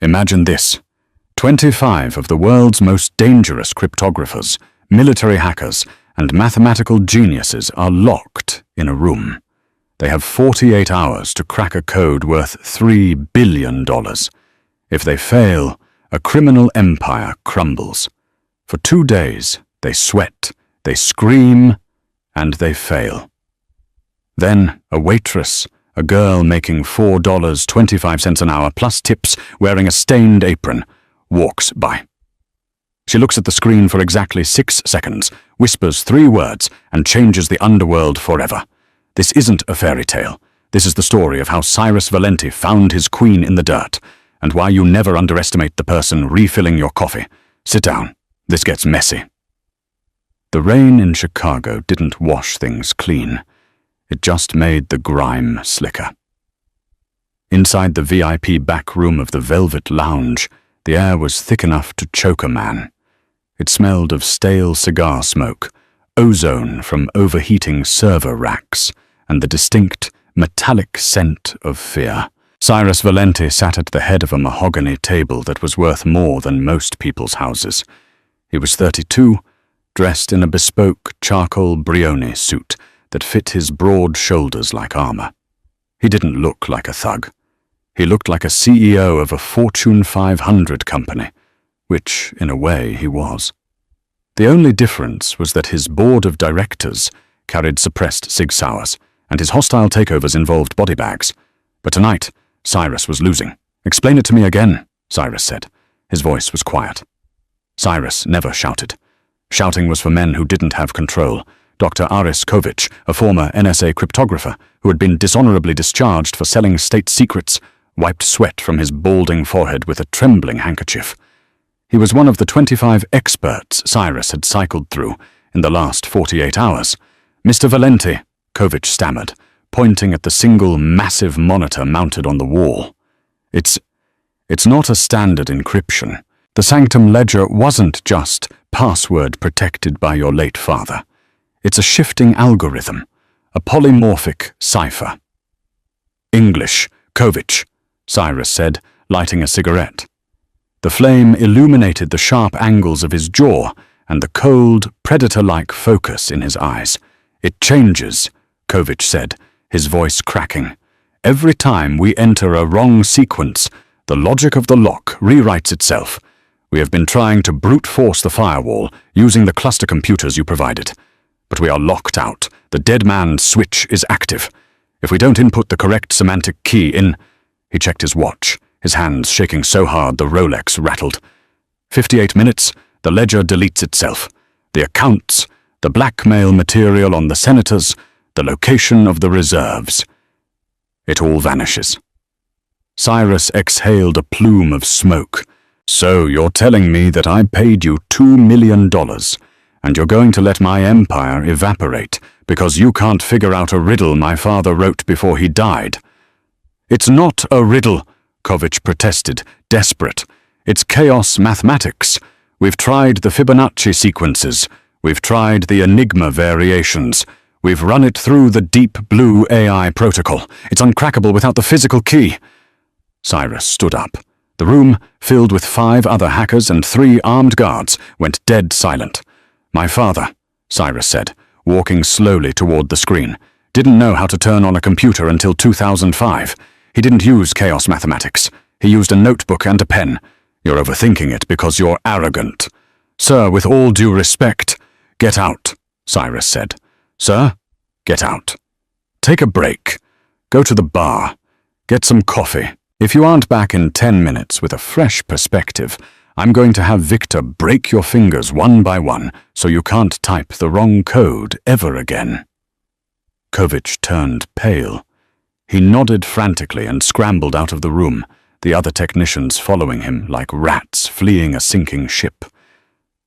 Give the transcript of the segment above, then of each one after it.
Imagine this. 25 of the world's most dangerous cryptographers, military hackers, and mathematical geniuses are locked in a room. They have 48 hours to crack a code worth $3 billion. If they fail, a criminal empire crumbles. For 2 days, they sweat, they scream, and they fail. Then, a waitress, a girl making $4.25 an hour plus tips, wearing a stained apron, walks by. She looks at the screen for exactly 6 seconds, whispers 3 words, and changes the underworld forever. This isn't a fairy tale. This is the story of how Cyrus Valenti found his queen in the dirt, and why you never underestimate the person refilling your coffee. Sit down. This gets messy. The rain in Chicago didn't wash things clean. It just made the grime slicker. Inside the VIP back room of the Velvet Lounge, the air was thick enough to choke a man. It smelled of stale cigar smoke, ozone from overheating server racks, and the distinct, metallic scent of fear. Cyrus Valenti sat at the head of a mahogany table that was worth more than most people's houses. He was 32, dressed in a bespoke charcoal brioni suit that fit his broad shoulders like armor. He didn't look like a thug. He looked like a CEO of a Fortune 500 company, which, in a way, he was. The only difference was that his board of directors carried suppressed Sig Sauers, and his hostile takeovers involved body bags. But tonight, Cyrus was losing. "Explain it to me again," Cyrus said. His voice was quiet. Cyrus never shouted. Shouting was for men who didn't have control. Dr. Aris Kovich, a former NSA cryptographer who had been dishonorably discharged for selling state secrets, wiped sweat from his balding forehead with a trembling handkerchief. He was one of the 25 experts Cyrus had cycled through in the last 48 hours. "Mr. Valenti," Kovich stammered, pointing at the single massive monitor mounted on the wall. It's not a standard encryption. The Sanctum Ledger wasn't just password protected by your late father. It's a shifting algorithm, a polymorphic cipher." "English, Kovich," Cyrus said, lighting a cigarette. The flame illuminated the sharp angles of his jaw and the cold, predator-like focus in his eyes. "It changes," Kovich said, his voice cracking. "Every time we enter a wrong sequence, the logic of the lock rewrites itself. We have been trying to brute force the firewall using the cluster computers you provided. But we are locked out. The dead man's switch is active. If we don't input the correct semantic key in—" He checked his watch, his hands shaking so hard the Rolex rattled. 58 minutes, the ledger deletes itself. The accounts, the blackmail material on the senators, the location of the reserves. It all vanishes. Cyrus exhaled a plume of smoke. "So you're telling me that I paid you $2 million, and you're going to let my empire evaporate because you can't figure out a riddle my father wrote before he died?" "It's not a riddle," Kovich protested, desperate. "It's chaos mathematics. We've tried the Fibonacci sequences. We've tried the Enigma variations. We've run it through the Deep Blue AI protocol. It's uncrackable without the physical key." Cyrus stood up. The room, filled with 5 other hackers and 3 armed guards, went dead silent. "My father," Cyrus said, walking slowly toward the screen, "didn't know how to turn on a computer until 2005. He didn't use chaos mathematics. He used a notebook and a pen. You're overthinking it because you're arrogant." "Sir, with all due respect—" "Get out," Cyrus said. "Sir, get out. Take a break. Go to the bar. Get some coffee. If you aren't back in 10 minutes with a fresh perspective, I'm going to have Victor break your fingers one by one so you can't type the wrong code ever again." Kovich turned pale. He nodded frantically and scrambled out of the room, the other technicians following him like rats fleeing a sinking ship.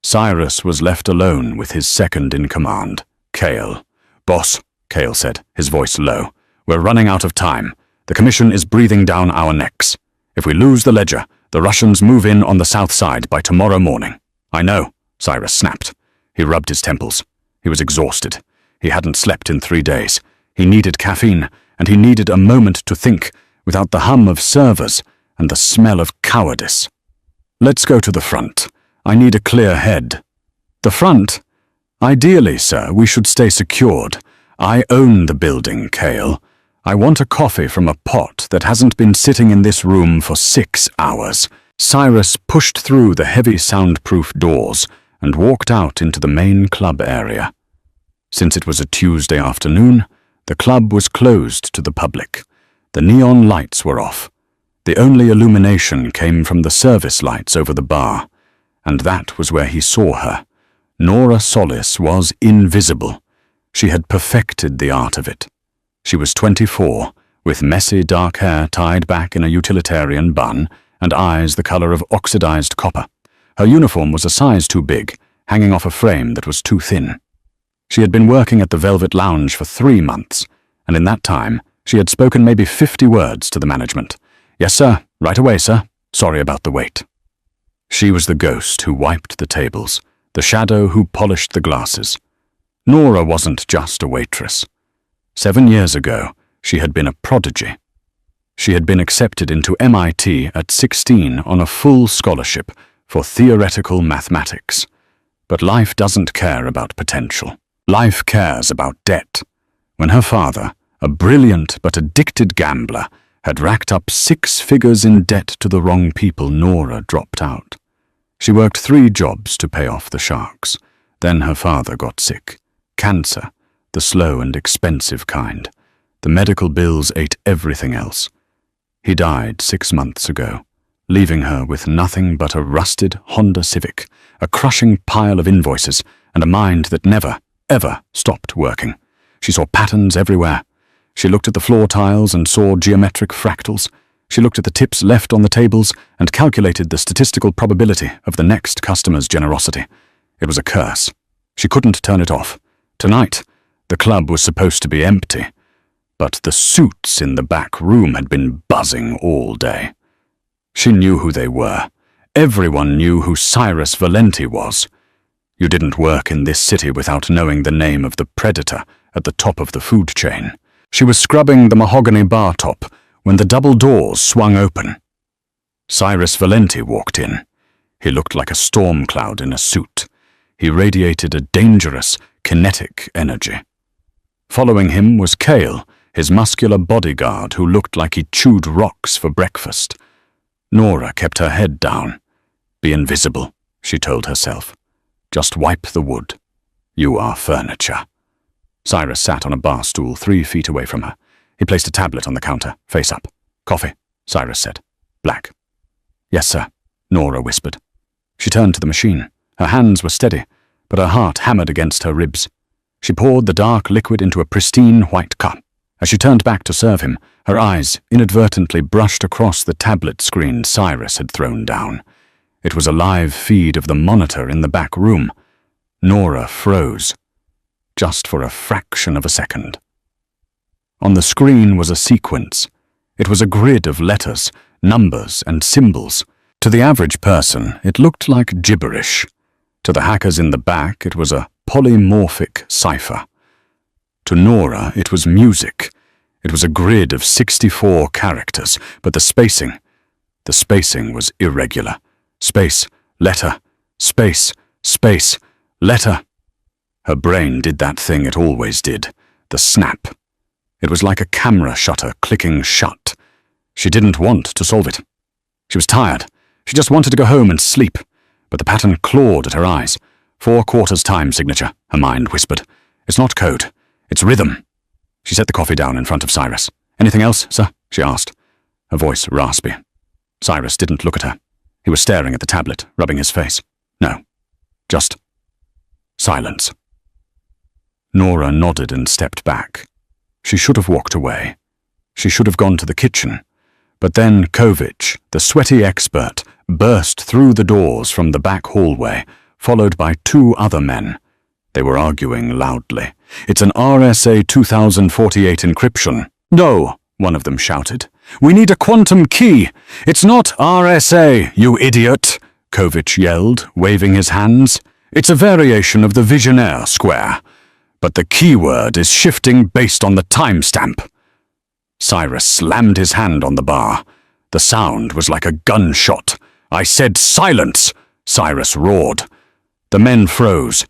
Cyrus was left alone with his second-in-command, Cale. "Boss," Cale said, his voice low, "we're running out of time. The Commission is breathing down our necks. If we lose the ledger, the Russians move in on the south side by tomorrow morning." "I know," Cyrus snapped. He rubbed his temples. He was exhausted. He hadn't slept in 3 days. He needed caffeine, and he needed a moment to think, without the hum of servers, and the smell of cowardice. "Let's go to the front. I need a clear head." "The front? Ideally, sir, we should stay secured. I own the building, Cale. I want a coffee from a pot that hasn't been sitting in this room for 6 hours. Cyrus pushed through the heavy soundproof doors and walked out into the main club area. Since it was a Tuesday afternoon, the club was closed to the public. The neon lights were off. The only illumination came from the service lights over the bar, and that was where he saw her. Nora Solis was invisible. She had perfected the art of it. She was 24, with messy dark hair tied back in a utilitarian bun and eyes the color of oxidized copper. Her uniform was a size too big, hanging off a frame that was too thin. She had been working at the Velvet Lounge for 3 months, and in that time she had spoken maybe 50 words to the management. "Yes, sir. Right away, sir. Sorry about the wait." She was the ghost who wiped the tables, the shadow who polished the glasses. Nora wasn't just a waitress. 7 years ago, she had been a prodigy. She had been accepted into MIT at 16 on a full scholarship for theoretical mathematics. But life doesn't care about potential. Life cares about debt. When her father, a brilliant but addicted gambler, had racked up 6 figures in debt to the wrong people, Nora dropped out. She worked 3 jobs to pay off the sharks. Then her father got sick. Cancer, the slow and expensive kind. The medical bills ate everything else. He died 6 months ago, leaving her with nothing but a rusted Honda Civic, a crushing pile of invoices, and a mind that never, ever stopped working. She saw patterns everywhere. She looked at the floor tiles and saw geometric fractals. She looked at the tips left on the tables and calculated the statistical probability of the next customer's generosity. It was a curse. She couldn't turn it off. Tonight, the club was supposed to be empty, but the suits in the back room had been buzzing all day. She knew who they were. Everyone knew who Cyrus Valenti was. You didn't work in this city without knowing the name of the predator at the top of the food chain. She was scrubbing the mahogany bar top when the double doors swung open. Cyrus Valenti walked in. He looked like a storm cloud in a suit. He radiated a dangerous, kinetic energy. Following him was Cale, his muscular bodyguard who looked like he chewed rocks for breakfast. Nora kept her head down. "Be invisible," she told herself. "Just wipe the wood. You are furniture." Cyrus sat on a bar stool 3 feet away from her. He placed a tablet on the counter, face up. "Coffee," Cyrus said. "Black." "Yes, sir," Nora whispered. She turned to the machine. Her hands were steady, but her heart hammered against her ribs. She poured the dark liquid into a pristine white cup. As she turned back to serve him, her eyes inadvertently brushed across the tablet screen Cyrus had thrown down. It was a live feed of the monitor in the back room. Nora froze, just for a fraction of a second. On the screen was a sequence. It was a grid of letters, numbers, and symbols. To the average person, it looked like gibberish. To the hackers in the back, it was a polymorphic cipher. To Nora, it was music. It was a grid of 64 characters, but the spacing was irregular. Space, letter, space, space, letter. Her brain did that thing it always did, the snap. It was like a camera shutter clicking shut. She didn't want to solve it. She was tired. She just wanted to go home and sleep, but the pattern clawed at her eyes. 4 quarters time signature, her mind whispered. It's not code. It's rhythm. She set the coffee down in front of Cyrus. "Anything else, sir?" she asked, her voice raspy. Cyrus didn't look at her. He was staring at the tablet, rubbing his face. No, just silence. Nora nodded and stepped back. She should have walked away. She should have gone to the kitchen. But then Kovic, the sweaty expert, burst through the doors from the back hallway, followed by 2 other men. They were arguing loudly. "It's an RSA 2048 encryption." "No," one of them shouted. "We need a quantum key. It's not RSA, you idiot," Kovic yelled, waving his hands. "It's a variation of the Visionaire square. But the keyword is shifting based on the timestamp." Cyrus slammed his hand on the bar. The sound was like a gunshot. "I said silence!" Cyrus roared. The men froze.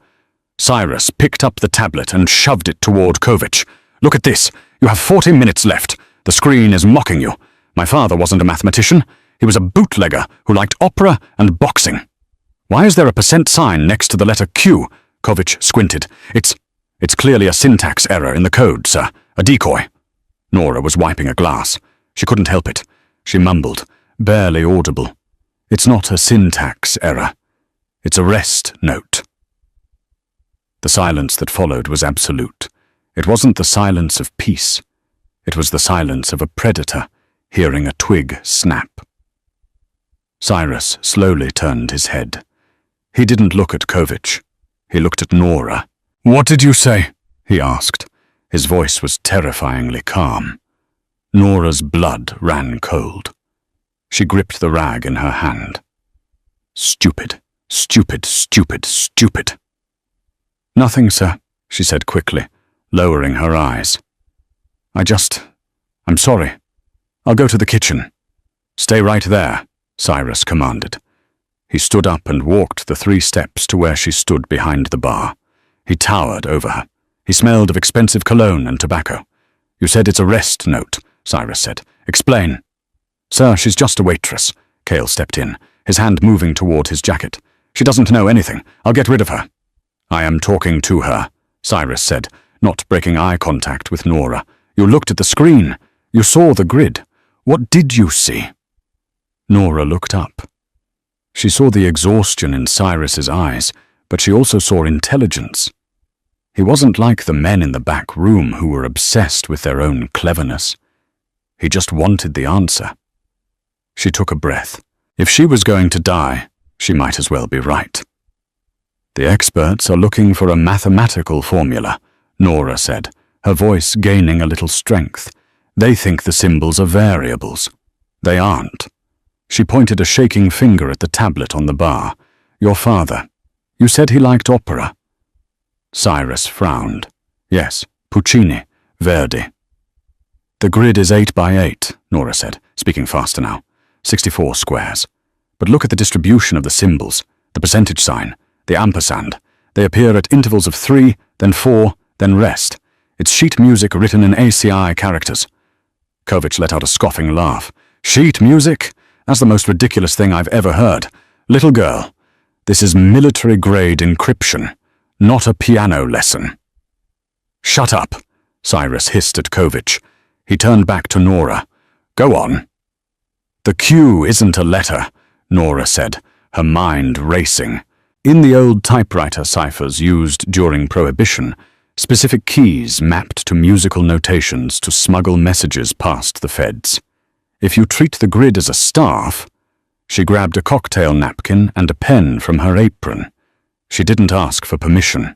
Cyrus picked up the tablet and shoved it toward Kovich. "Look at this. You have 40 minutes left. The screen is mocking you. My father wasn't a mathematician. He was a bootlegger who liked opera and boxing." "Why is there a % sign next to the letter Q?" Kovich squinted. It's clearly a syntax error in the code, sir. A decoy." Nora was wiping a glass. She couldn't help it. She mumbled, barely audible. "It's not a syntax error. It's a rest note." The silence that followed was absolute. It wasn't the silence of peace. It was the silence of a predator hearing a twig snap. Cyrus slowly turned his head. He didn't look at Kovich. He looked at Nora. "What did you say?" he asked. His voice was terrifyingly calm. Nora's blood ran cold. She gripped the rag in her hand. "Stupid, stupid, stupid, stupid." "Nothing, sir," she said quickly, lowering her eyes. I'm sorry. I'll go to the kitchen." "Stay right there," Cyrus commanded. He stood up and walked the 3 steps to where she stood behind the bar. He towered over her. He smelled of expensive cologne and tobacco. "You said it's a rest note," Cyrus said. "Explain." "Sir, she's just a waitress." Cale stepped in, his hand moving toward his jacket. "She doesn't know anything. I'll get rid of her." "I am talking to her," Cyrus said, not breaking eye contact with Nora. "You looked at the screen. You saw the grid. What did you see?" Nora looked up. She saw the exhaustion in Cyrus's eyes, but she also saw intelligence. He wasn't like the men in the back room who were obsessed with their own cleverness. He just wanted the answer. She took a breath. If she was going to die, she might as well be right. "The experts are looking for a mathematical formula," Nora said, her voice gaining a little strength. "They think the symbols are variables. They aren't." She pointed a shaking finger at the tablet on the bar. "Your father. You said he liked opera." Cyrus frowned. "Yes, Puccini, Verdi." "The grid is 8 by 8, Nora said, speaking faster now. 64 squares. But look at the distribution of the symbols, the percentage sign, the ampersand. They appear at intervals of 3, then 4, then rest. It's sheet music written in ACI characters." Kovich let out a scoffing laugh. "Sheet music? That's the most ridiculous thing I've ever heard. Little girl, this is military-grade encryption, not a piano lesson." "Shut up," Cyrus hissed at Kovich. He turned back to Nora. "Go on." "The Q isn't a letter," Nora said, her mind racing. In the old typewriter ciphers used during Prohibition, specific keys mapped to musical notations to smuggle messages past the feds. If you treat the grid as a staff— She grabbed a cocktail napkin and a pen from her apron. She didn't ask for permission.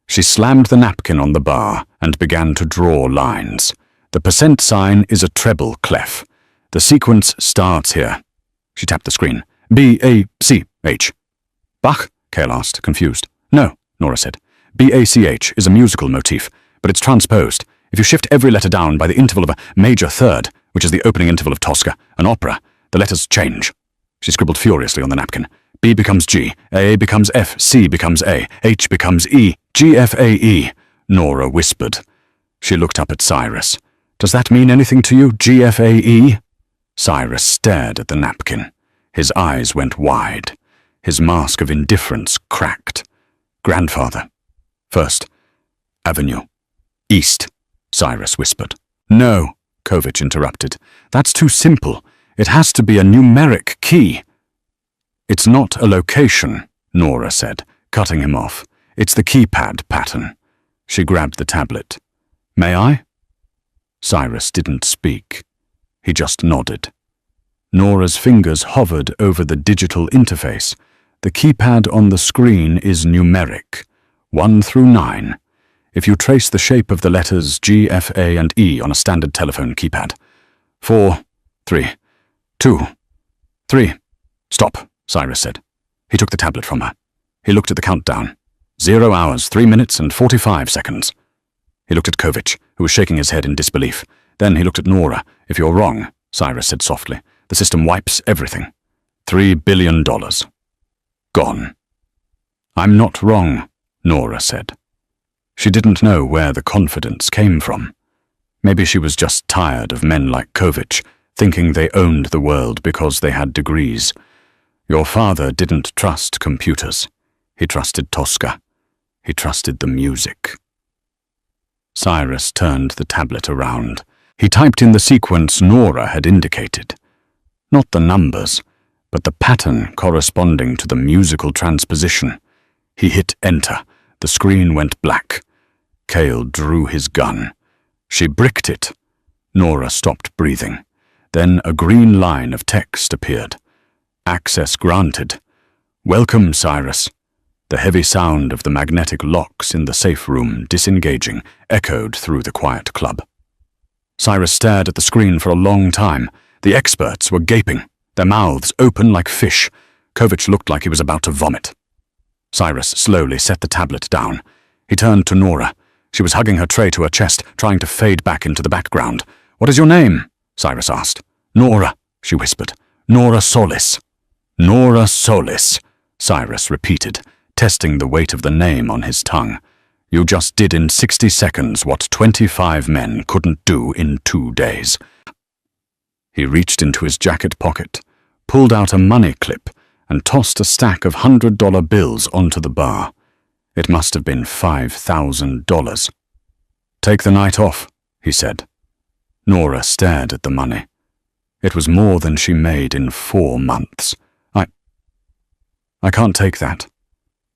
She slammed the napkin on the bar and began to draw lines. The percent sign is a treble clef. The sequence starts here. She tapped the screen. B-A-C-H. "Bach?" Cale asked, confused. "No," Nora said. B-A-C-H is a musical motif, but it's transposed. If you shift every letter down by the interval of a major third, which is the opening interval of Tosca, an opera, the letters change." She scribbled furiously on the napkin. B becomes G, A becomes F, C becomes A, H becomes E, G, F, A, E, Nora whispered. She looked up at Cyrus. "Does that mean anything to you, G, F, A, E?" Cyrus stared at the napkin. His eyes went wide. His mask of indifference cracked. "Grandfather. First Avenue. East," Cyrus whispered. "No," Kovich interrupted. "That's too simple. It has to be a numeric key." "It's not a location," Nora said, cutting him off. "It's the keypad pattern." She grabbed the tablet. "May I?" Cyrus didn't speak. He just nodded. Nora's fingers hovered over the digital interface. The keypad on the screen is numeric, 1 through 9. If you trace the shape of the letters G, F, A, and E on a standard telephone keypad. 4, 3, 2, 3. "Stop," Cyrus said. He took the tablet from her. He looked at the countdown. 0 hours, 3 minutes, and 45 seconds. He looked at Kovich, who was shaking his head in disbelief. Then he looked at Nora. "If you're wrong," Cyrus said softly, The system wipes everything. $3 billion. Gone. I'm not wrong, Nora said. She didn't know where the confidence came from. Maybe she was just tired of men like Kovich, thinking they owned the world because they had degrees. Your father didn't trust computers. He trusted Tosca. He trusted the music. Cyrus turned the tablet around. He typed in the sequence Nora had indicated. Not the numbers, but the pattern corresponding to the musical transposition. He hit enter. The screen went black. Cale drew his gun. She bricked it. Nora stopped breathing. Then a green line of text appeared. Access granted. Welcome, Cyrus. The heavy sound of the magnetic locks in the safe room disengaging echoed through the quiet club. Cyrus stared at the screen for a long time. The experts were gaping, their mouths open like fish. Kovich looked like he was about to vomit. Cyrus slowly set the tablet down. He turned to Nora. She was hugging her tray to her chest, trying to fade back into the background. "What is your name?" Cyrus asked. "Nora," she whispered. "Nora Solis." "Nora Solis," Cyrus repeated, testing the weight of the name on his tongue. "You just did in 60 seconds what 25 men couldn't do in 2 days." He reached into his jacket pocket, pulled out a money clip, and tossed a stack of $100 bills onto the bar. It must have been $5,000. "Take the night off," he said. Nora stared at the money. It was more than she made in 4 months. I can't take that."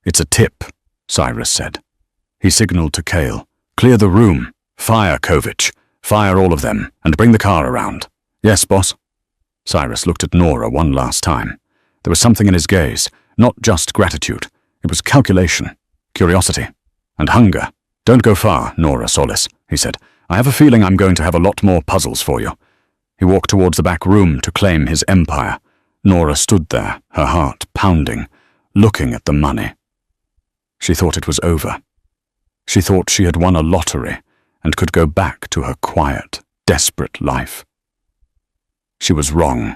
"It's a tip," Cyrus said. He signaled to Cale. "Clear the room. Fire Kovich. Fire all of them, and bring the car around." "Yes, boss." Cyrus looked at Nora one last time. There was something in his gaze, not just gratitude. It was calculation, curiosity, and hunger. "Don't go far, Nora Solis," he said. "I have a feeling I'm going to have a lot more puzzles for you." He walked towards the back room to claim his empire. Nora stood there, her heart pounding, looking at the money. She thought it was over. She thought she had won a lottery and could go back to her quiet, desperate life. She was wrong.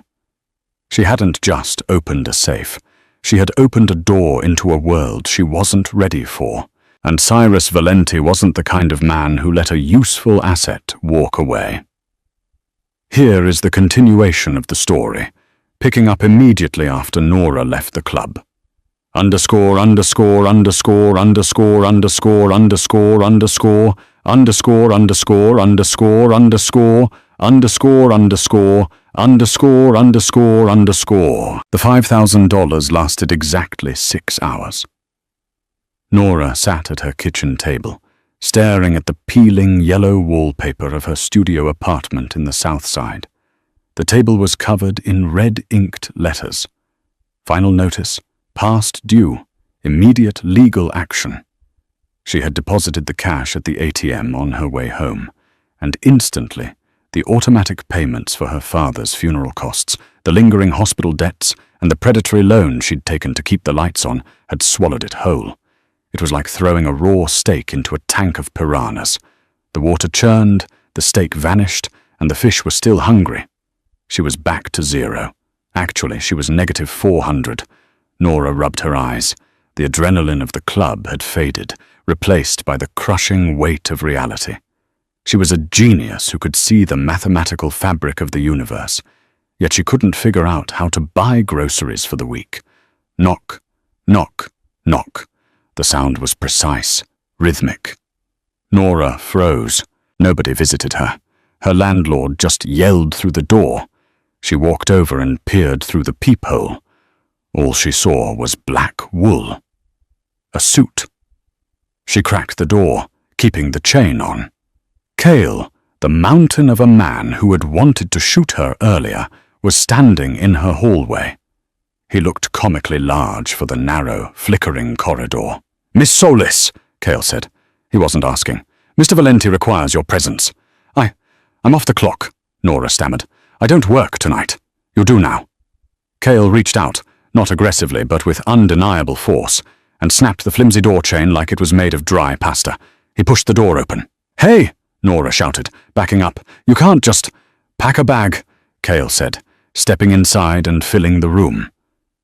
She hadn't just opened a safe. She had opened a door into a world she wasn't ready for, and Cyrus Valenti wasn't the kind of man who let a useful asset walk away. Here is the continuation of the story, picking up immediately after Nora left the club. Underscore, underscore, underscore, underscore, underscore, underscore, underscore, underscore, underscore, underscore, underscore, underscore, underscore, underscore, underscore, underscore. The $5,000 lasted exactly 6 hours. Nora sat at her kitchen table, staring at the peeling yellow wallpaper of her studio apartment in the South Side. The table was covered in red-inked letters. Final notice, past due, immediate legal action. She had deposited the cash at the ATM on her way home, and instantly, the automatic payments for her father's funeral costs, the lingering hospital debts, and the predatory loan she'd taken to keep the lights on had swallowed it whole. It was like throwing a raw steak into a tank of piranhas. The water churned, the steak vanished, and the fish were still hungry. She was back to zero. Actually, she was negative 400. Nora rubbed her eyes. The adrenaline of the club had faded, replaced by the crushing weight of reality. She was a genius who could see the mathematical fabric of the universe, yet she couldn't figure out how to buy groceries for the week. Knock, knock, knock. The sound was precise, rhythmic. Nora froze. Nobody visited her. Her landlord just yelled through the door. She walked over and peered through the peephole. All she saw was black wool. A suit. She cracked the door, keeping the chain on. Cale, the mountain of a man who had wanted to shoot her earlier, was standing in her hallway. He looked comically large for the narrow, flickering corridor. "Miss Solis," Cale said. He wasn't asking. "Mr. Valenti requires your presence." I'm off the clock," Nora stammered. "I don't work tonight." "You do now." Cale reached out, not aggressively but with undeniable force, and snapped the flimsy door chain like it was made of dry pasta. He pushed the door open. "Hey!" Nora shouted, backing up. "You can't just—" "Pack a bag," Cale said. stepping inside and filling the room.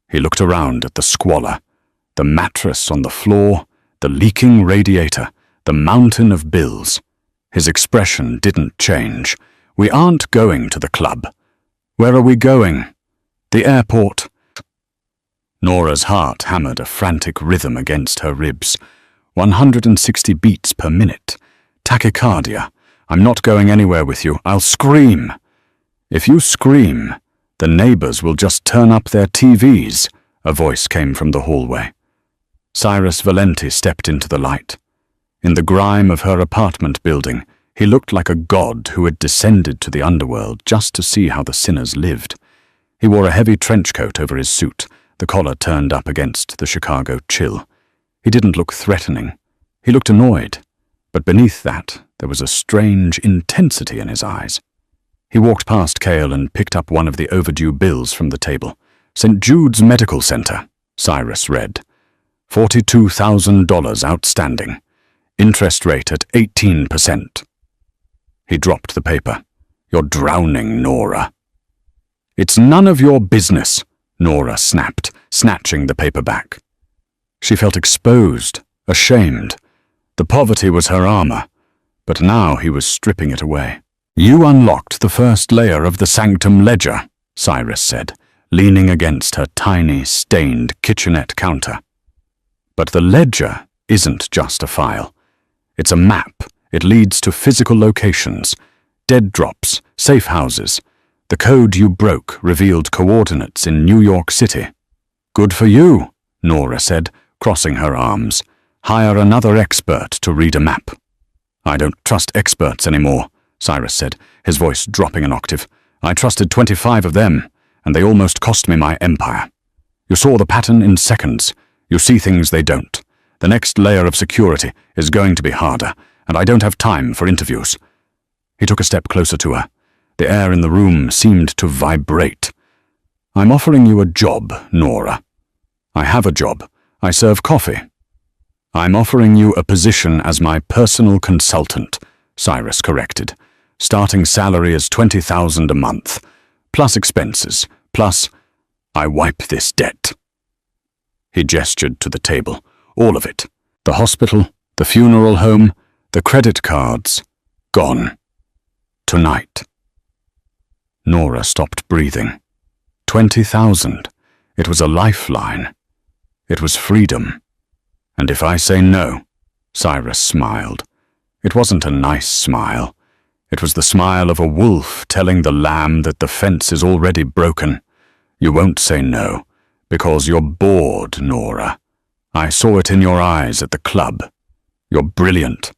He looked around at the squalor, the mattress on the floor, the leaking radiator, the mountain of bills. His expression didn't change. "We aren't going to the club." "Where are we going?" "The airport." Nora's heart hammered a frantic rhythm against her ribs. 160 beats per minute. Tachycardia. "I'm not going anywhere with you. I'll scream." "If you scream, the neighbors will just turn up their TVs," a voice came from the hallway. Cyrus Valenti stepped into the light. In the grime of her apartment building, he looked like a god who had descended to the underworld just to see how the sinners lived. He wore a heavy trench coat over his suit, the collar turned up against the Chicago chill. He didn't look threatening. He looked annoyed, but beneath that, there was a strange intensity in his eyes. He walked past Cale and picked up one of the overdue bills from the table. "St. Jude's Medical Center," Cyrus read. $42,000 outstanding. Interest rate at 18%. He dropped the paper. "You're drowning, Nora." "It's none of your business," Nora snapped, snatching the paper back. She felt exposed, ashamed. The poverty was her armor, but now he was stripping it away. "You unlocked the first layer of the sanctum ledger," Cyrus said, leaning against her tiny, stained kitchenette counter. "But the ledger isn't just a file. It's a map. It leads to physical locations, dead drops, safe houses. The code you broke revealed coordinates in New York City." "Good for you," Nora said, crossing her arms. "Hire another expert to read a map." "I don't trust experts anymore," Cyrus said, his voice dropping an octave. "I trusted 25 of them, and they almost cost me my empire. You saw the pattern in seconds. You see things they don't. The next layer of security is going to be harder, and I don't have time for interviews." He took a step closer to her. The air in the room seemed to vibrate. "I'm offering you a job, Nora." "I have a job. I serve coffee." "I'm offering you a position as my personal consultant," Cyrus corrected. "Starting salary is $20,000 a month, plus expenses, plus I wipe this debt." He gestured to the table. All of it. The hospital, the funeral home, the credit cards. Gone. Tonight. Nora stopped breathing. 20,000. It was a lifeline. It was freedom. "And if I say no?" Cyrus smiled. It wasn't a nice smile. It was the smile of a wolf telling the lamb that the fence is already broken. "You won't say no, because you're bored, Nora. I saw it in your eyes at the club. You're brilliant,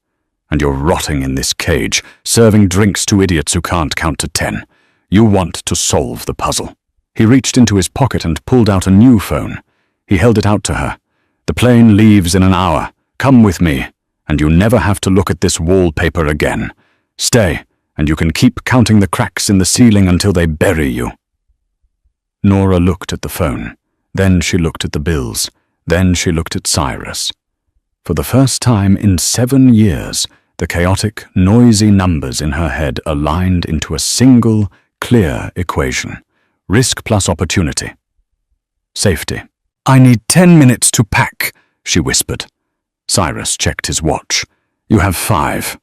and you're rotting in this cage, serving drinks to idiots who can't count to 10. You want to solve the puzzle." He reached into his pocket and pulled out a new phone. He held it out to her. "The plane leaves in an hour. Come with me, and you never have to look at this wallpaper again. Stay, and you can keep counting the cracks in the ceiling until they bury you." Nora looked at the phone. Then she looked at the bills. Then she looked at Cyrus. For the first time in 7 years, the chaotic, noisy numbers in her head aligned into a single, clear equation. Risk plus opportunity. Safety. "I need 10 minutes to pack," she whispered. Cyrus checked his watch. "You have 5.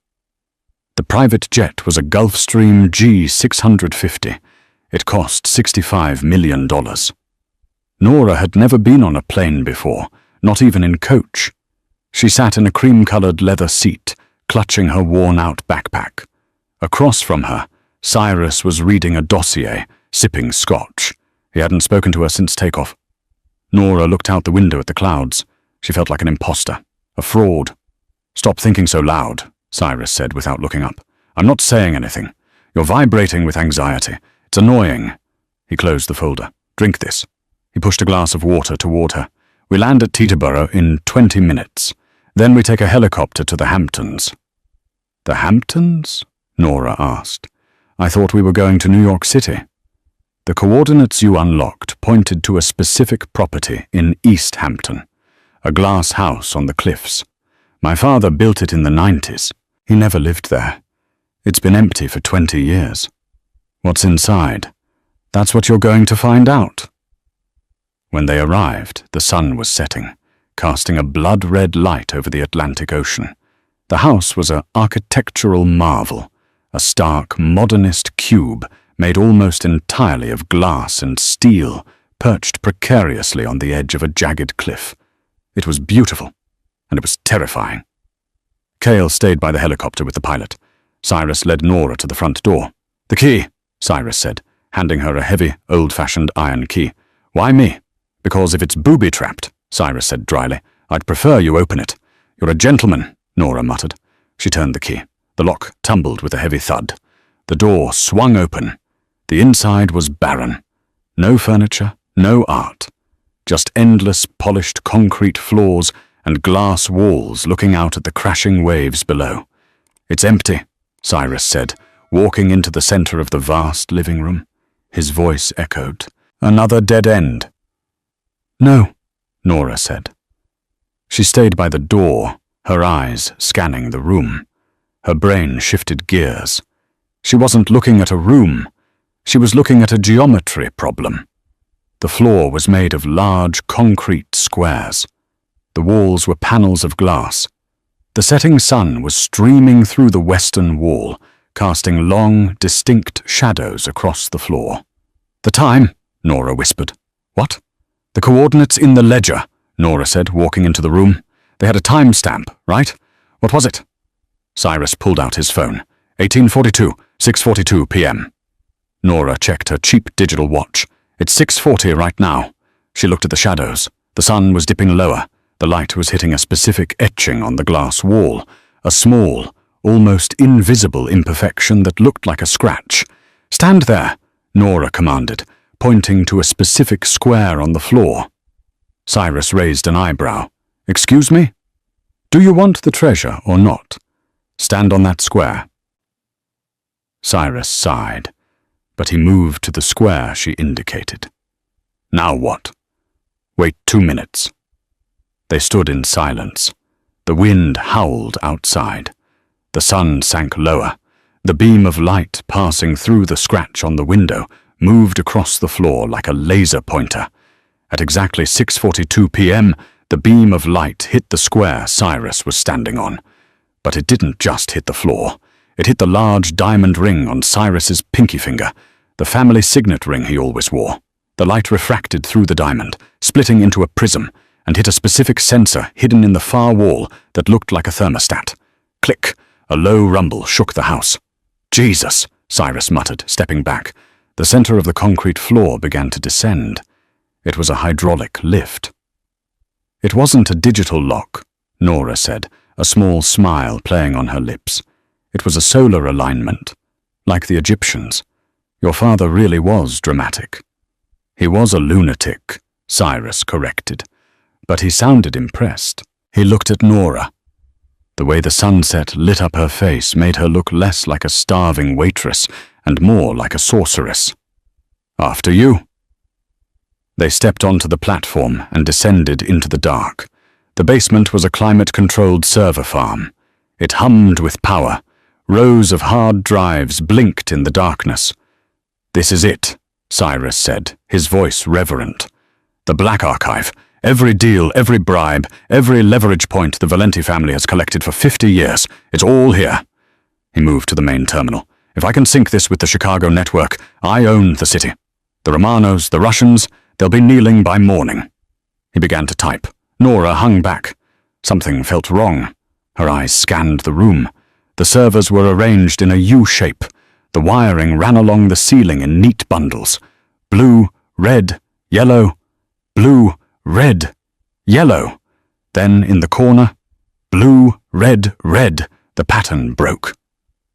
The private jet was a Gulfstream G650. It cost $65 million. Nora had never been on a plane before, not even in coach. She sat in a cream-colored leather seat, clutching her worn-out backpack. Across from her, Cyrus was reading a dossier, sipping scotch. He hadn't spoken to her since takeoff. Nora looked out the window at the clouds. She felt like an imposter, a fraud. "Stop thinking so loud," Cyrus said without looking up. "I'm not saying anything. You're vibrating with anxiety. It's annoying." He closed the folder. "Drink this." He pushed a glass of water toward her. "We land at Teterboro in 20 minutes. Then we take a helicopter to the Hamptons." "The Hamptons?" Nora asked. "I thought we were going to New York City." "The coordinates you unlocked pointed to a specific property in East Hampton, a glass house on the cliffs. My father built it in the 90s. He never lived there. It's been empty for 20 years. What's inside?" That's what you're going to find out. When they arrived, the sun was setting, casting a blood-red light over the Atlantic Ocean. The house was an architectural marvel, a stark, modernist cube made almost entirely of glass and steel, perched precariously on the edge of a jagged cliff. It was beautiful, and it was terrifying. Cale stayed by the helicopter with the pilot. Cyrus led Nora to the front door. "The key," Cyrus said, handing her a heavy, old-fashioned iron key. "Why me?" "Because if it's booby-trapped," Cyrus said dryly, "I'd prefer you open it." "You're a gentleman," Nora muttered. She turned the key. The lock tumbled with a heavy thud. The door swung open. The inside was barren. No furniture, no art. Just endless polished concrete floors and glass walls looking out at the crashing waves below. "It's empty," Cyrus said, walking into the center of the vast living room. His voice echoed. "Another dead end." "No," Nora said. She stayed by the door, her eyes scanning the room. Her brain shifted gears. She wasn't looking at a room. She was looking at a geometry problem. The floor was made of large concrete squares. The walls were panels of glass. The setting sun was streaming through the western wall, casting long, distinct shadows across the floor. "The time," Nora whispered. "What?" "The coordinates in the ledger," Nora said, walking into the room. "They had a timestamp, right? What was it?" Cyrus pulled out his phone. 1842, 6:42 p.m. Nora checked her cheap digital watch. "It's 6:40 right now." She looked at the shadows. The sun was dipping lower. The light was hitting a specific etching on the glass wall, a small, almost invisible imperfection that looked like a scratch. "Stand there," Nora commanded, pointing to a specific square on the floor. Cyrus raised an eyebrow. "Excuse me? Do you want the treasure or not? Stand on that square." Cyrus sighed, but he moved to the square she indicated. "Now what?" "Wait 2 minutes." They stood in silence. The wind howled outside. The sun sank lower. The beam of light passing through the scratch on the window moved across the floor like a laser pointer. At exactly 6:42 p.m., the beam of light hit the square Cyrus was standing on. But it didn't just hit the floor. It hit the large diamond ring on Cyrus's pinky finger, the family signet ring he always wore. The light refracted through the diamond, splitting into a prism, and hit a specific sensor hidden in the far wall that looked like a thermostat. Click! A low rumble shook the house. "Jesus!" Cyrus muttered, stepping back. The center of the concrete floor began to descend. It was a hydraulic lift. "It wasn't a digital lock," Nora said, a small smile playing on her lips. "It was a solar alignment, like the Egyptians. Your father really was dramatic." "He was a lunatic," Cyrus corrected, but he sounded impressed. He looked at Nora. The way the sunset lit up her face made her look less like a starving waitress and more like a sorceress. "After you." They stepped onto the platform and descended into the dark. The basement was a climate-controlled server farm. It hummed with power. Rows of hard drives blinked in the darkness. "This is it," Cyrus said, his voice reverent. "The Black Archive. Every deal, every bribe, every leverage point the Valenti family has collected for 50 years. It's all here." He moved to the main terminal. "If I can sync this with the Chicago network, I own the city. The Romanos, the Russians, they'll be kneeling by morning." He began to type. Nora hung back. Something felt wrong. Her eyes scanned the room. The servers were arranged in a U-shape. The wiring ran along the ceiling in neat bundles. Blue, red, yellow, blue, red, yellow. Then in the corner, blue, red, red. The pattern broke.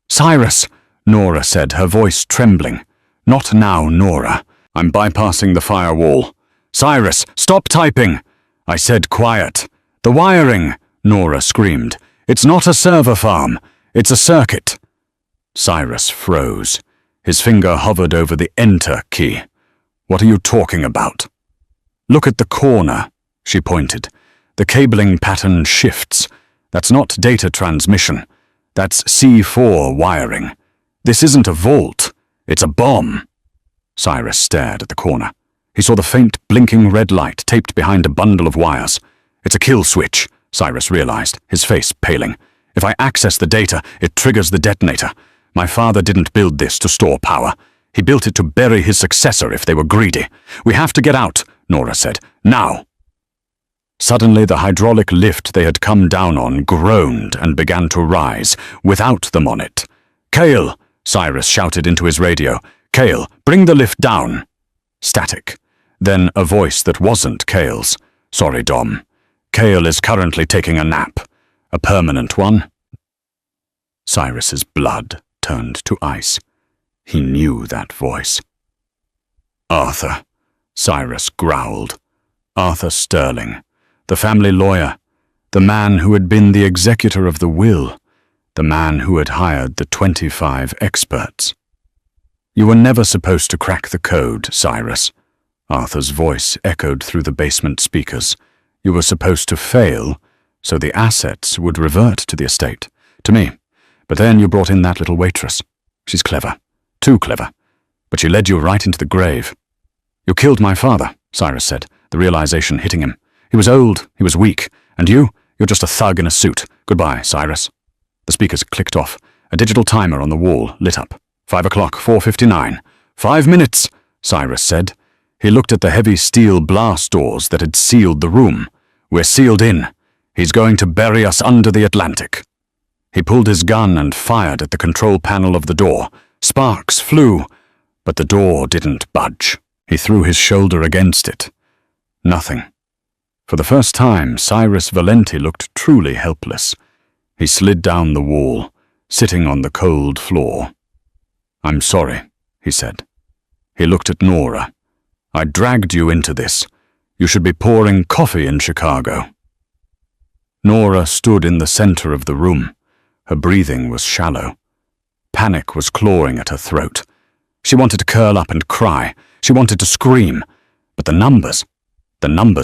"Cyrus," Nora said, her voice trembling. "Not now, Nora. I'm bypassing the firewall." "Cyrus, stop typing!" I said quiet. "The wiring!" Nora screamed. "It's not a server farm. It's a circuit." Cyrus froze. His finger hovered over the Enter key. "What are you talking about?" "Look at the corner," she pointed. "The cabling pattern shifts. That's not data transmission. That's C4 wiring. This isn't a vault. It's a bomb." Cyrus stared at the corner. He saw the faint, blinking red light taped behind a bundle of wires. It's a kill switch, Cyrus realized, his face paling. If I access the data, it triggers the detonator. My father didn't build this to store power. He built it to bury his successor if they were greedy. We have to get out, Nora said. Now. Suddenly, the hydraulic lift they had come down on groaned and began to rise, without them on it. Cale, Cyrus shouted into his radio. Cale, bring the lift down. Static. Then a voice that wasn't Cale's. Sorry, Dom. Cale is currently taking a nap. A permanent one. Cyrus's blood turned to ice. He knew that voice. Arthur, Cyrus growled. Arthur Sterling, the family lawyer, the man who had been the executor of the will, the man who had hired the 25 experts. You were never supposed to crack the code, Cyrus. Arthur's voice echoed through the basement speakers. You were supposed to fail, so the assets would revert to the estate, to me. But then you brought in that little waitress. She's clever, too clever, but she led you right into the grave. You killed my father, Cyrus said, the realization hitting him. He was old, he was weak, and you're just a thug in a suit. Goodbye, Cyrus. The speakers clicked off. A digital timer on the wall lit up. 5 o'clock, 4:59. 5 minutes, Cyrus said. He looked at the heavy steel blast doors that had sealed the room. We're sealed in. He's going to bury us under the Atlantic. He pulled his gun and fired at the control panel of the door. Sparks flew, but the door didn't budge. He threw his shoulder against it. Nothing. For the first time, Cyrus Valenti looked truly helpless. He slid down the wall, sitting on the cold floor. I'm sorry, he said. He looked at Nora. I dragged you into this. You should be pouring coffee in Chicago. Nora stood in the center of the room. Her breathing was shallow. Panic was clawing at her throat. She wanted to curl up and cry. She wanted to scream. But the numbers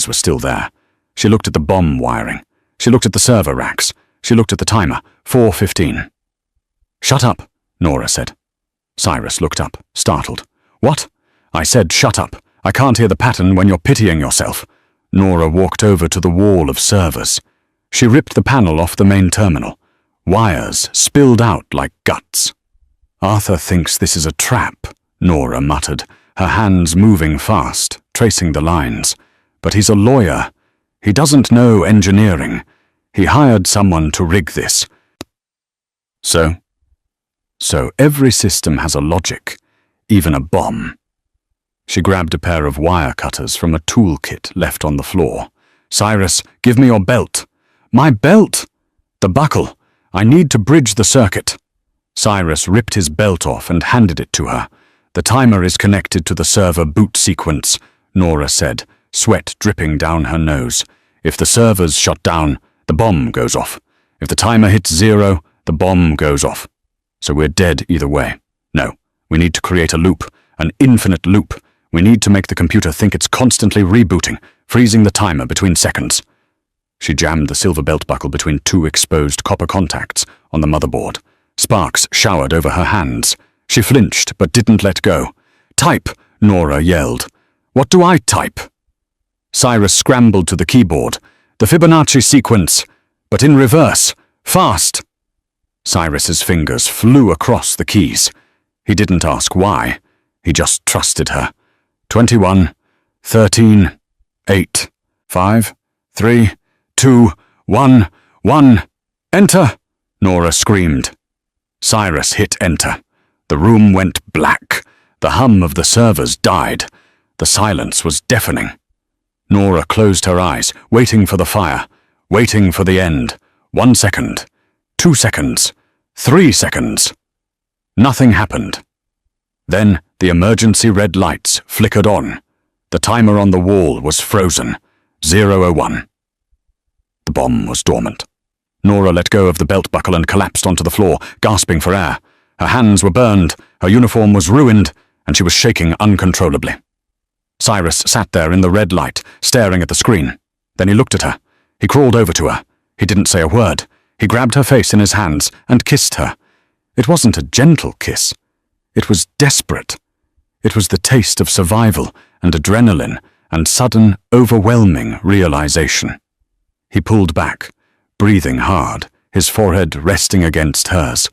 were still there. She looked at the bomb wiring. She looked at the server racks. She looked at the timer. 4:15. Shut up, Nora said. Cyrus looked up, startled. What? I said shut up. I can't hear the pattern when you're pitying yourself. Nora walked over to the wall of servers. She ripped the panel off the main terminal. Wires spilled out like guts. Arthur thinks this is a trap, Nora muttered, her hands moving fast, tracing the lines. But he's a lawyer. He doesn't know engineering. He hired someone to rig this. So every system has a logic, even a bomb. She grabbed a pair of wire cutters from a toolkit left on the floor. Cyrus, give me your belt. My belt? The buckle. I need to bridge the circuit. Cyrus ripped his belt off and handed it to her. The timer is connected to the server boot sequence, Nora said, sweat dripping down her nose. If the servers shut down, the bomb goes off. If the timer hits 0, the bomb goes off. So we're dead either way. No, we need to create a loop, an infinite loop. We need to make the computer think it's constantly rebooting, freezing the timer between seconds. She jammed the silver belt buckle between 2 exposed copper contacts on the motherboard. Sparks showered over her hands. She flinched but didn't let go. Type, Nora yelled. What do I type? Cyrus scrambled to the keyboard. The Fibonacci sequence, but in reverse. Fast! Cyrus's fingers flew across the keys. He didn't ask why. He just trusted her. 21, 13, 8, 5, 3, 2, 1, 1. Enter! Nora screamed. Cyrus hit enter. The room went black. The hum of the servers died. The silence was deafening. Nora closed her eyes, waiting for the fire, waiting for the end. 1 second, 2 seconds, 3 seconds. Nothing happened. Then the emergency red lights flickered on. The timer on the wall was frozen. 0:01. The bomb was dormant. Nora let go of the belt buckle and collapsed onto the floor, gasping for air. Her hands were burned, her uniform was ruined, and she was shaking uncontrollably. Cyrus sat there in the red light, staring at the screen. Then he looked at her. He crawled over to her. He didn't say a word. He grabbed her face in his hands and kissed her. It wasn't a gentle kiss. It was desperate. It was the taste of survival and adrenaline and sudden, overwhelming realization. He pulled back, breathing hard, his forehead resting against hers.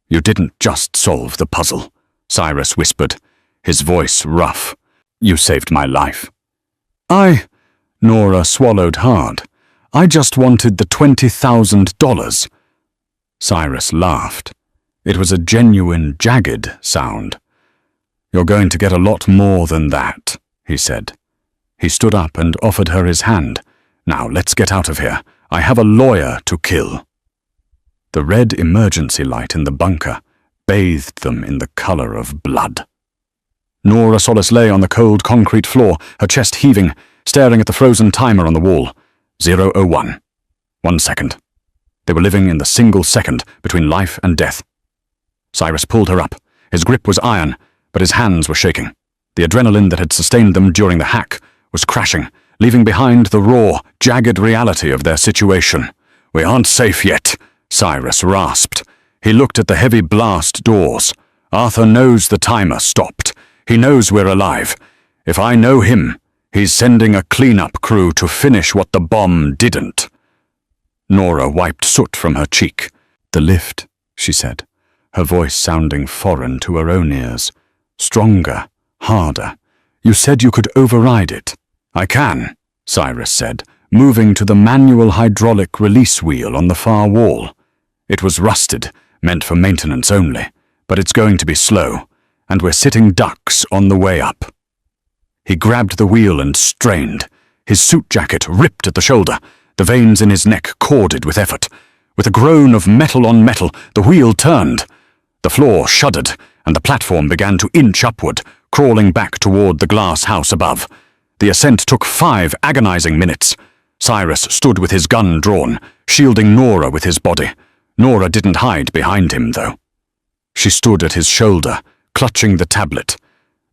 "You didn't just solve the puzzle," Cyrus whispered, his voice rough. "You saved my life." Nora swallowed hard. "I just wanted the $20,000. Cyrus laughed. It was a genuine, jagged sound. "You're going to get a lot more than that," he said. He stood up and offered her his hand. "Now let's get out of here. I have a lawyer to kill." The red emergency light in the bunker bathed them in the color of blood. Nora Solis lay on the cold concrete floor, her chest heaving, staring at the frozen timer on the wall. 0:01. 1 second. They were living in the single second between life and death. Cyrus pulled her up. His grip was iron, but his hands were shaking. The adrenaline that had sustained them during the hack was crashing, leaving behind the raw, jagged reality of their situation. "We aren't safe yet," Cyrus rasped. He looked at the heavy blast doors. "Arthur knows the timer stopped. He knows we're alive. If I know him, he's sending a cleanup crew to finish what the bomb didn't." Nora wiped soot from her cheek. "The lift," she said, her voice sounding foreign to her own ears. Stronger, harder. "You said you could override it." "I can," Cyrus said, moving to the manual hydraulic release wheel on the far wall. It was rusted, meant for maintenance only, but it's going to be slow, and we're sitting ducks on the way up. He grabbed the wheel and strained. His suit jacket ripped at the shoulder, the veins in his neck corded with effort. With a groan of metal on metal, the wheel turned. The floor shuddered, and the platform began to inch upward, crawling back toward the glass house above. The ascent took 5 agonizing minutes. Cyrus stood with his gun drawn, shielding Nora with his body. Nora didn't hide behind him, though. She stood at his shoulder, clutching the tablet,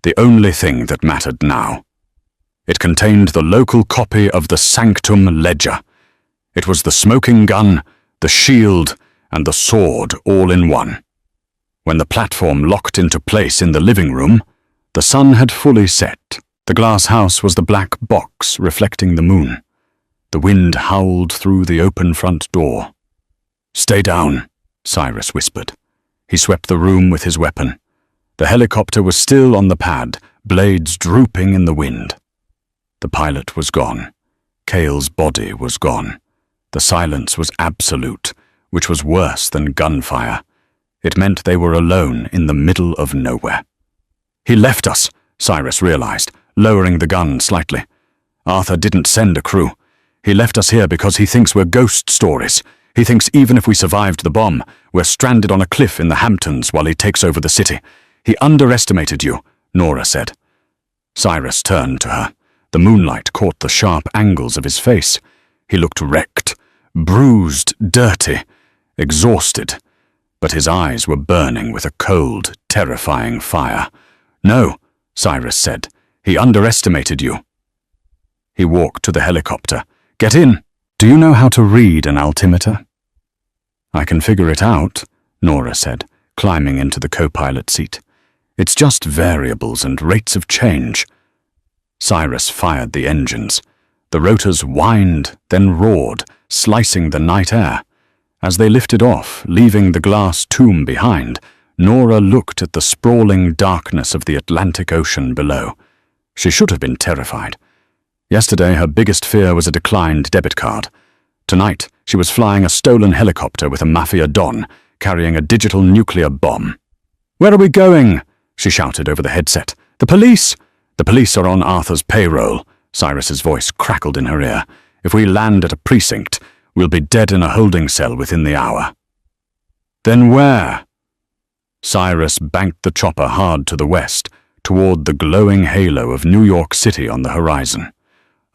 the only thing that mattered now. It contained the local copy of the Sanctum Ledger. It was the smoking gun, the shield, and the sword all in one. When the platform locked into place in the living room, the sun had fully set. The glass house was the black box reflecting the moon. The wind howled through the open front door. "Stay down," Cyrus whispered. He swept the room with his weapon. The helicopter was still on the pad, blades drooping in the wind. The pilot was gone. Cale's body was gone. The silence was absolute, which was worse than gunfire. It meant they were alone in the middle of nowhere. "He left us," Cyrus realized, lowering the gun slightly. "Arthur didn't send a crew. He left us here because he thinks we're ghost stories. He thinks even if we survived the bomb, we're stranded on a cliff in the Hamptons while he takes over the city. He underestimated you," Nora said. Cyrus turned to her. The moonlight caught the sharp angles of his face. He looked wrecked, bruised, dirty, exhausted, but his eyes were burning with a cold, terrifying fire. "No," Cyrus said. "He underestimated you." He walked to the helicopter. "Get in. Do you know how to read an altimeter?" "I can figure it out," Nora said, climbing into the co-pilot seat. "It's just variables and rates of change." Cyrus fired the engines. The rotors whined, then roared, slicing the night air. As they lifted off, leaving the glass tomb behind, Nora looked at the sprawling darkness of the Atlantic Ocean below. She should have been terrified. Yesterday, her biggest fear was a declined debit card. Tonight, she was flying a stolen helicopter with a mafia don, carrying a digital nuclear bomb. "Where are we going?" she shouted over the headset. "The police!" "The police are on Arthur's payroll," Cyrus's voice crackled in her ear. "If we land at a precinct, we'll be dead in a holding cell within the hour." "Then where?" Cyrus banked the chopper hard to the west, toward the glowing halo of New York City on the horizon.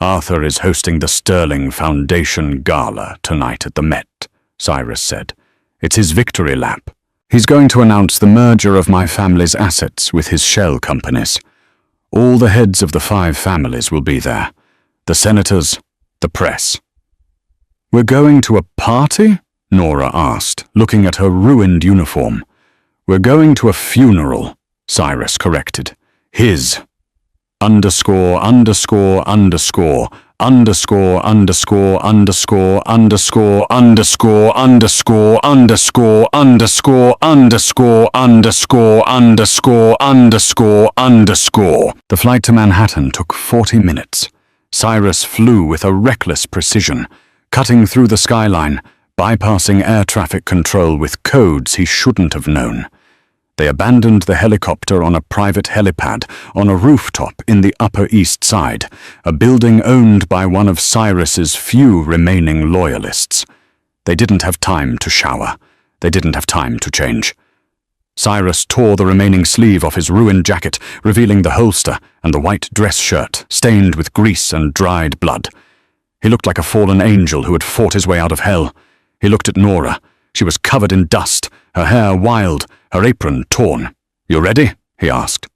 "Arthur is hosting the Sterling Foundation Gala tonight at the Met," Cyrus said. "It's his victory lap. He's going to announce the merger of my family's assets with his shell companies. All the heads of the 5 families will be there. The senators, the press." "We're going to a party?" Nora asked, looking at her ruined uniform. "We're going to a funeral," Cyrus corrected. his. Underscore, underscore, underscore, underscore, underscore, underscore, underscore, underscore, underscore, underscore, underscore, underscore, underscore, underscore, underscore, underscore. The flight to Manhattan took 40 minutes. Cyrus flew with a reckless precision, cutting through the skyline, bypassing air traffic control with codes he shouldn't have known. They abandoned the helicopter on a private helipad on a rooftop in the Upper East Side, a building owned by one of Cyrus's few remaining loyalists. They didn't have time to shower. They didn't have time to change. Cyrus tore the remaining sleeve off his ruined jacket, revealing the holster and the white dress shirt, stained with grease and dried blood. He looked like a fallen angel who had fought his way out of hell. He looked at Nora. She was covered in dust, her hair wild, her apron torn. "You ready?" he asked.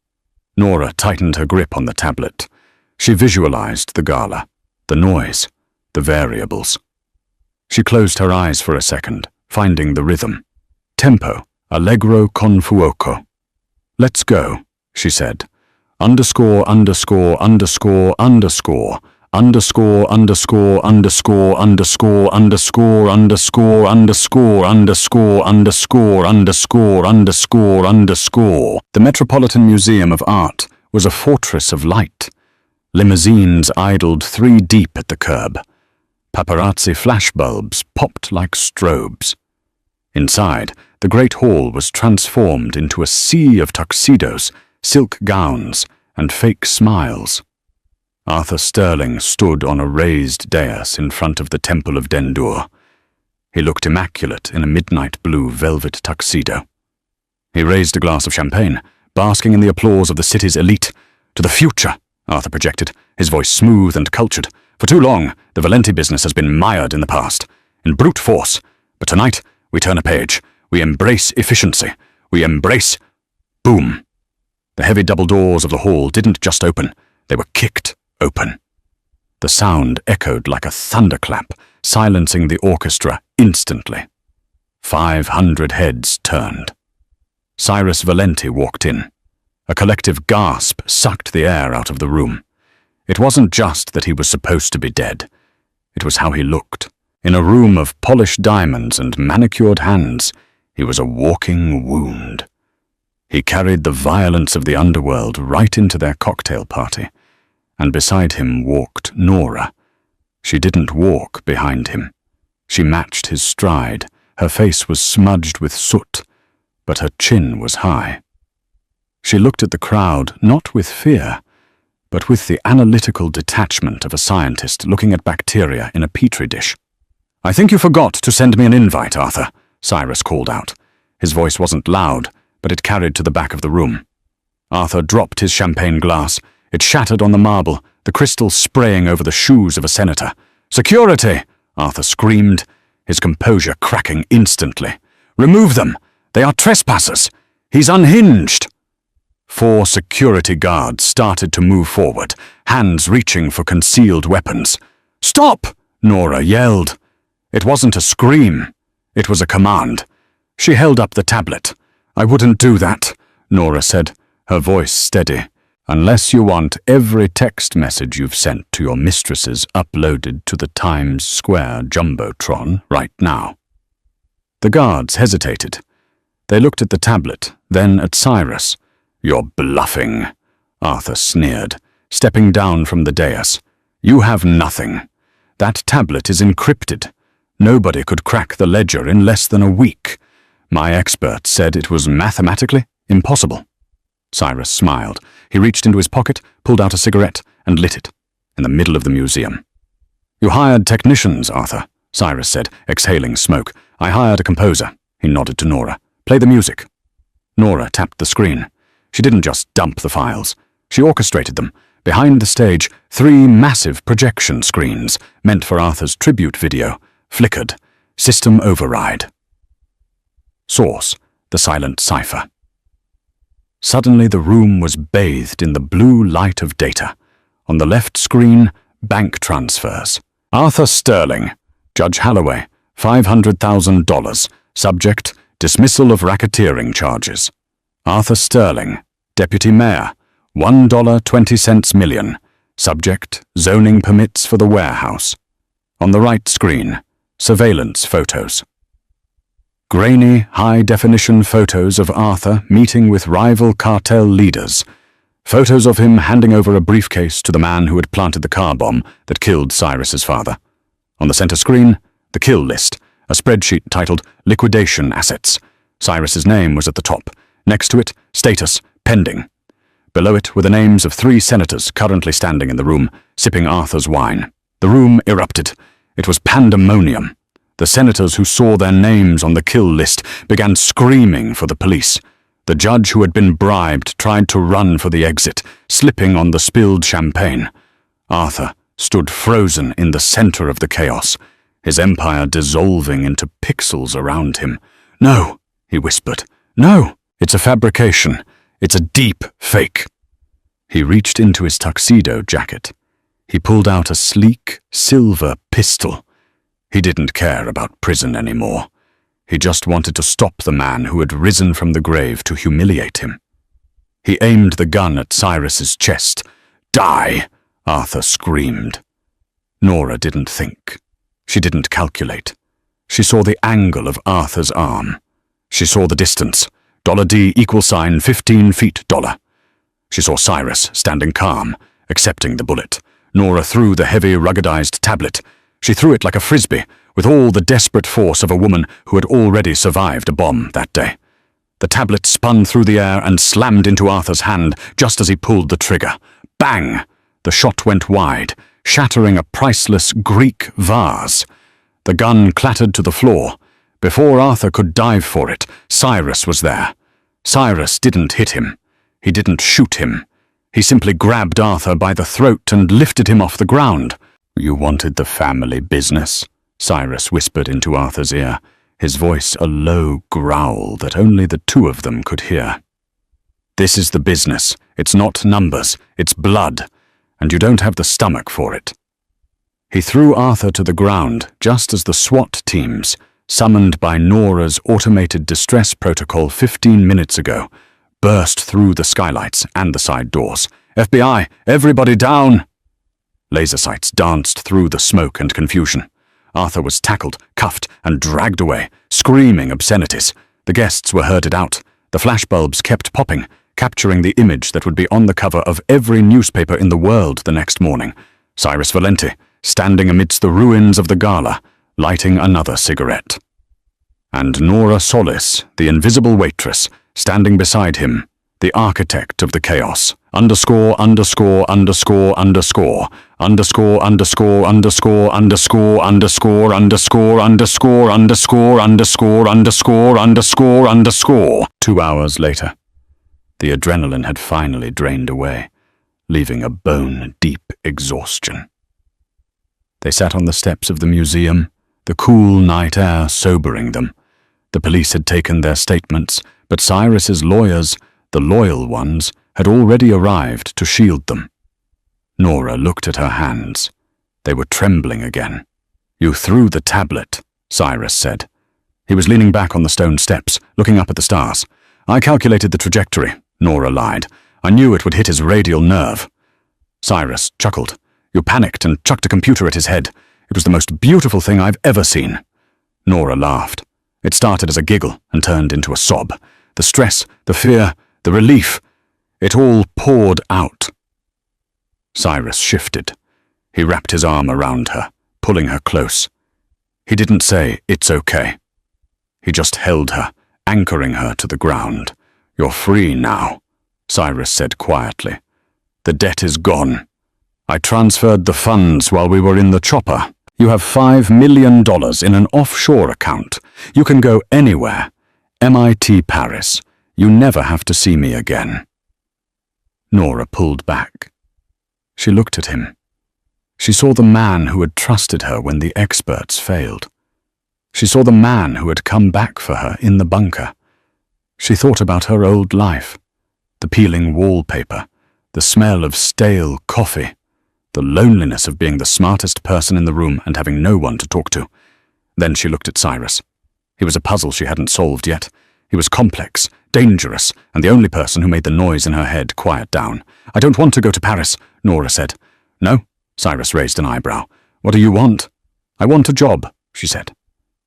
Nora tightened her grip on the tablet. She visualized the gala, the noise, the variables. She closed her eyes for a second, finding the rhythm. Tempo, allegro con fuoco. "Let's go," she said. Underscore, underscore, underscore, underscore. Underscore, underscore, underscore, underscore, underscore, underscore, underscore, underscore, underscore, underscore, underscore, underscore. The Metropolitan Museum of Art was a fortress of light. Limousines idled 3 deep at the curb. Paparazzi flashbulbs popped like strobes. Inside, the great hall was transformed into a sea of tuxedos, silk gowns, and fake smiles. Arthur Sterling stood on a raised dais in front of the Temple of Dendur. He looked immaculate in a midnight blue velvet tuxedo. He raised a glass of champagne, basking in the applause of the city's elite. "To the future," Arthur projected, his voice smooth and cultured. "For too long, the Valenti business has been mired in the past, in brute force. But tonight, we turn a page. We embrace efficiency. We embrace—" Boom! The heavy double doors of the hall didn't just open, they were kicked open. The sound echoed like a thunderclap, silencing the orchestra instantly. 500 heads turned. Cyrus Valenti walked in. A collective gasp sucked the air out of the room. It wasn't just that he was supposed to be dead. It was how he looked. In a room of polished diamonds and manicured hands, he was a walking wound. He carried the violence of the underworld right into their cocktail party. And beside him walked Nora. She didn't walk behind him. She matched his stride. Her face was smudged with soot, but her chin was high. She looked at the crowd not with fear, but with the analytical detachment of a scientist looking at bacteria in a petri dish. "I think you forgot to send me an invite, Arthur," Cyrus called out. His voice wasn't loud, but it carried to the back of the room. Arthur dropped his champagne glass. It shattered on the marble, the crystal spraying over the shoes of a senator. "Security!" Arthur screamed, his composure cracking instantly. "Remove them! They are trespassers! He's unhinged!" 4 security guards started to move forward, hands reaching for concealed weapons. "Stop!" Nora yelled. It wasn't a scream. It was a command. She held up the tablet. "I wouldn't do that," Nora said, her voice steady. "Unless you want every text message you've sent to your mistresses uploaded to the Times Square Jumbotron right now." The guards hesitated. They looked at the tablet, then at Cyrus. "You're bluffing," Arthur sneered, stepping down from the dais. "You have nothing. That tablet is encrypted. Nobody could crack the ledger in less than a week. My experts said it was mathematically impossible." Cyrus smiled. He reached into his pocket, pulled out a cigarette, and lit it, in the middle of the museum. "You hired technicians, Arthur," Cyrus said, exhaling smoke. "I hired a composer." He nodded to Nora. "Play the music." Nora tapped the screen. She didn't just dump the files. She orchestrated them. Behind the stage, 3 massive projection screens, meant for Arthur's tribute video, flickered. System override. Source: The Silent Cipher. Suddenly the room was bathed in the blue light of data. On the left screen, bank transfers. Arthur Sterling, Judge Holloway, $500,000. Subject: dismissal of racketeering charges. Arthur Sterling, Deputy Mayor, $1.20 million. Subject, zoning permits for the warehouse. On the right screen, surveillance photos. Grainy, high-definition photos of Arthur meeting with rival cartel leaders. Photos of him handing over a briefcase to the man who had planted the car bomb that killed Cyrus's father. On the center screen, the kill list, a spreadsheet titled Liquidation Assets. Cyrus's name was at the top. Next to it, status, pending. Below it were the names of 3 senators currently standing in the room, sipping Arthur's wine. The room erupted. It was pandemonium. The senators who saw their names on the kill list began screaming for the police. The judge who had been bribed tried to run for the exit, slipping on the spilled champagne. Arthur stood frozen in the center of the chaos, his empire dissolving into pixels around him. "No," he whispered. "No, it's a fabrication. It's a deep fake." He reached into his tuxedo jacket. He pulled out a sleek, silver pistol. He didn't care about prison anymore. He just wanted to stop the man who had risen from the grave to humiliate him. He aimed the gun at Cyrus's chest. "Die!" Arthur screamed. Nora didn't think. She didn't calculate. She saw the angle of Arthur's arm. She saw the distance. $D = 15 feet $. She saw Cyrus standing calm, accepting the bullet. Nora threw the heavy, ruggedized tablet. She threw it like a frisbee, with all the desperate force of a woman who had already survived a bomb that day. The tablet spun through the air and slammed into Arthur's hand just as he pulled the trigger. Bang! The shot went wide, shattering a priceless Greek vase. The gun clattered to the floor. Before Arthur could dive for it, Cyrus was there. Cyrus didn't hit him. He didn't shoot him. He simply grabbed Arthur by the throat and lifted him off the ground. "You wanted the family business," Cyrus whispered into Arthur's ear, his voice a low growl that only the 2 of them could hear. "This is the business. It's not numbers. It's blood. And you don't have the stomach for it." He threw Arthur to the ground just as the SWAT teams, summoned by Nora's automated distress protocol 15 minutes ago, burst through the skylights and the side doors. "FBI, everybody down!" Laser sights danced through the smoke and confusion. Arthur was tackled, cuffed, and dragged away, screaming obscenities. The guests were herded out. The flashbulbs kept popping, capturing the image that would be on the cover of every newspaper in the world the next morning. Cyrus Valenti, standing amidst the ruins of the gala, lighting another cigarette. And Nora Solis, the invisible waitress, standing beside him, the architect of the chaos. ________________________ _________________________________________________________________ 2 hours later, the adrenaline had finally drained away, leaving a bone-deep exhaustion. They sat on the steps of the museum, the cool night air sobering them. The police had taken their statements, but Cyrus's lawyers, the loyal ones, had already arrived to shield them. Nora looked at her hands. They were trembling again. "You threw the tablet," Cyrus said. He was leaning back on the stone steps, looking up at the stars. "I calculated the trajectory," Nora lied. "I knew it would hit his radial nerve." Cyrus chuckled. "You panicked and chucked a computer at his head. It was the most beautiful thing I've ever seen." Nora laughed. It started as a giggle and turned into a sob. The stress, the fear, the relief, it all poured out. Cyrus shifted. He wrapped his arm around her, pulling her close. He didn't say, "It's okay." He just held her, anchoring her to the ground. "You're free now," Cyrus said quietly. "The debt is gone. I transferred the funds while we were in the chopper. You have $5 million in an offshore account. You can go anywhere. MIT Paris. You never have to see me again." Nora pulled back. She looked at him. She saw the man who had trusted her when the experts failed. She saw the man who had come back for her in the bunker. She thought about her old life, the peeling wallpaper, the smell of stale coffee, the loneliness of being the smartest person in the room and having no one to talk to. Then she looked at Cyrus. He was a puzzle she hadn't solved yet. He was complex, dangerous, and the only person who made the noise in her head quiet down. "I don't want to go to Paris," Nora said. "No?" Cyrus raised an eyebrow. "What do you want?" "I want a job," she said.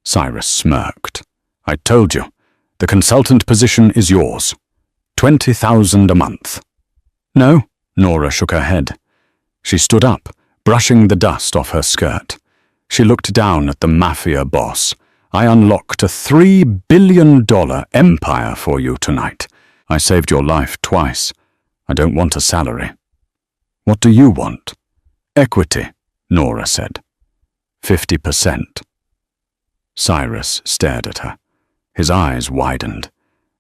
Cyrus smirked. "I told you. The consultant position is yours. 20,000 a month." "No," Nora shook her head. She stood up, brushing the dust off her skirt. She looked down at the mafia boss. "I unlocked a $3 billion empire for you tonight. I saved your life twice. I don't want a salary." "What do you want?" "Equity," Nora said. 50%. Cyrus stared at her. His eyes widened,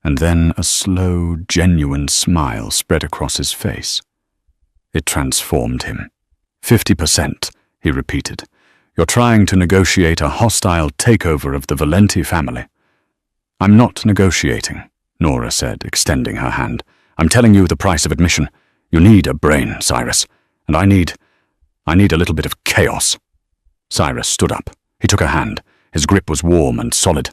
and then a slow, genuine smile spread across his face. It transformed him. 50%, he repeated. "You're trying to negotiate a hostile takeover of the Valenti family." "I'm not negotiating," Nora said, extending her hand. "I'm telling you the price of admission. You need a brain, Cyrus, and I need a little bit of chaos." Cyrus stood up. He took her hand. His grip was warm and solid.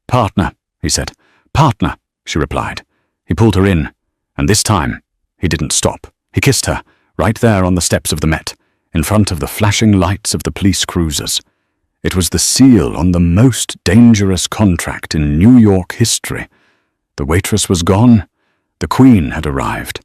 "Partner," he said. "Partner," she replied. He pulled her in, and this time he didn't stop. He kissed her, right there on the steps of the Met, in front of the flashing lights of the police cruisers. It was the seal on the most dangerous contract in New York history. The waitress was gone, the Queen had arrived,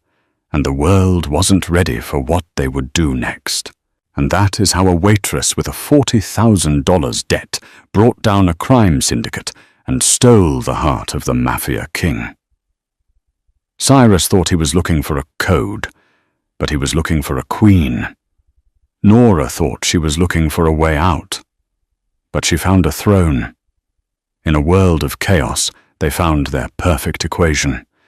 and the world wasn't ready for what they would do next. And that is how a waitress with a $40,000 debt brought down a crime syndicate and stole the heart of the mafia king. Cyrus thought he was looking for a code, but he was looking for a queen. Nora thought she was looking for a way out, but she found a throne. In a world of chaos, they found their perfect equation.